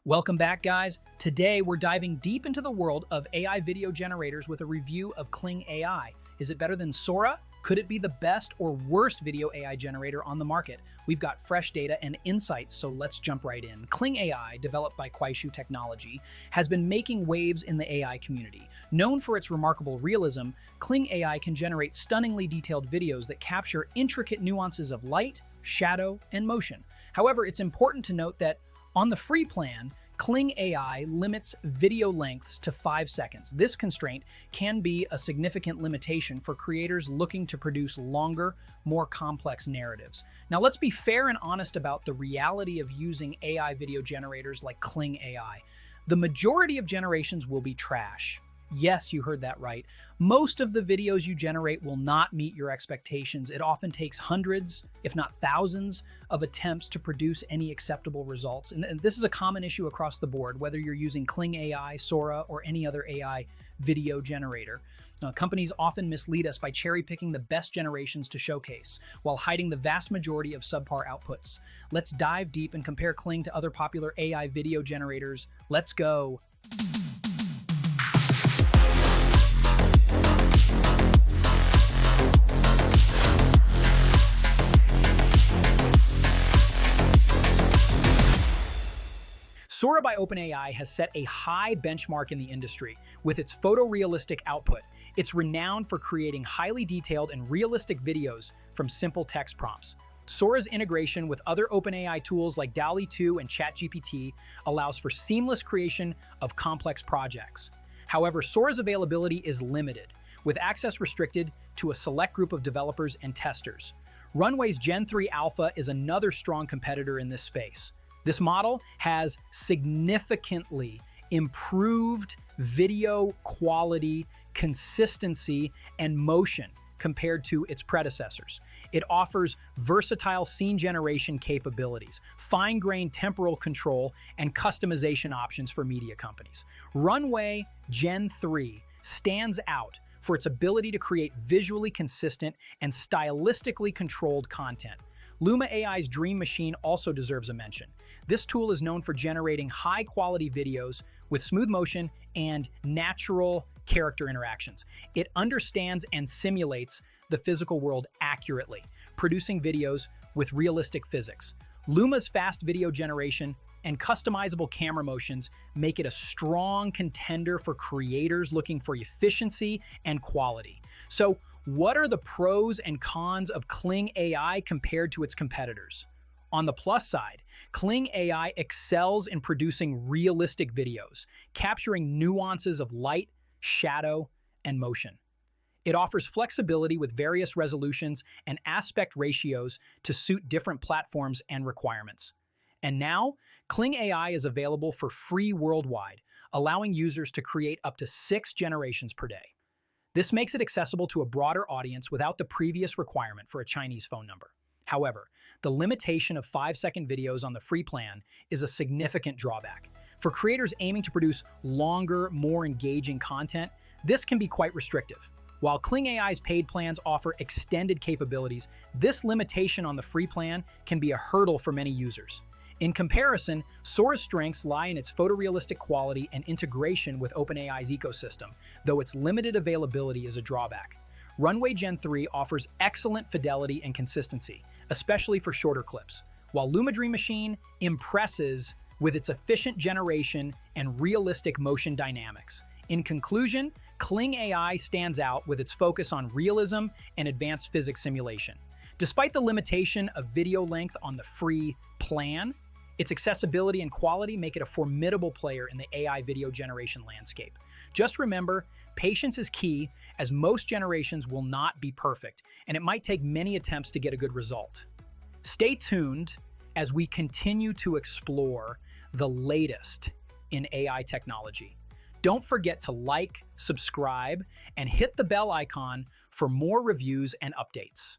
Welcome back, guys. Today, we're diving deep into the world of AI video generators with a review of Kling AI. Is it better than Sora? Could it be the best or worst video AI generator on the market? We've got fresh data and insights, so let's jump right in. Kling AI, developed by Kuaishu Technology, has been making waves in the AI community. Known for its remarkable realism, Kling AI can generate stunningly detailed videos that capture intricate nuances of light, shadow, and motion. However, it's important to note that on the free plan, Kling AI limits video lengths to 5 seconds. This constraint can be a significant limitation for creators looking to produce longer, more complex narratives. Now, let's be fair and honest about the reality of using AI video generators like Kling AI. The majority of generations will be trash. Yes, you heard that right. Most of the videos you generate will not meet your expectations. It often takes hundreds, if not thousands, of attempts to produce any acceptable results. And this is a common issue across the board, whether you're using Kling AI, Sora, or any other AI video generator. Companies often mislead us by cherry-picking the best generations to showcase, while hiding the vast majority of subpar outputs. Let's dive deep and compare Kling to other popular AI video generators. Let's go. Sora by OpenAI has set a high benchmark in the industry with its photorealistic output. It's renowned for creating highly detailed and realistic videos from simple text prompts. Sora's integration with other OpenAI tools like DALL-E 2 and ChatGPT allows for seamless creation of complex projects. However, Sora's availability is limited, with access restricted to a select group of developers and testers. Runway's Gen 3 Alpha is another strong competitor in this space. This model has significantly improved video quality, consistency, and motion compared to its predecessors. It offers versatile scene generation capabilities, fine-grained temporal control, and customization options for media companies. Runway Gen 3 stands out for its ability to create visually consistent and stylistically controlled content. Luma AI's Dream Machine also deserves a mention. This tool is known for generating high-quality videos with smooth motion and natural character interactions. It understands and simulates the physical world accurately, producing videos with realistic physics. Luma's fast video generation and customizable camera motions make it a strong contender for creators looking for efficiency and quality. So, what are the pros and cons of Kling AI compared to its competitors? On the plus side, Kling AI excels in producing realistic videos, capturing nuances of light, shadow, and motion. It offers flexibility with various resolutions and aspect ratios to suit different platforms and requirements. And now, Kling AI is available for free worldwide, allowing users to create up to 6 generations per day. This makes it accessible to a broader audience without the previous requirement for a Chinese phone number. However, the limitation of 5-second videos on the free plan is a significant drawback. For creators aiming to produce longer, more engaging content, this can be quite restrictive. While Kling AI's paid plans offer extended capabilities, this limitation on the free plan can be a hurdle for many users. In comparison, Sora's strengths lie in its photorealistic quality and integration with OpenAI's ecosystem, though its limited availability is a drawback. Runway Gen 3 offers excellent fidelity and consistency, especially for shorter clips, while Luma Dream Machine impresses with its efficient generation and realistic motion dynamics. In conclusion, Kling AI stands out with its focus on realism and advanced physics simulation. Despite the limitation of video length on the free plan, its accessibility and quality make it a formidable player in the AI video generation landscape. Just remember, patience is key, as most generations will not be perfect, and it might take many attempts to get a good result. Stay tuned as we continue to explore the latest in AI technology. Don't forget to like, subscribe, and hit the bell icon for more reviews and updates.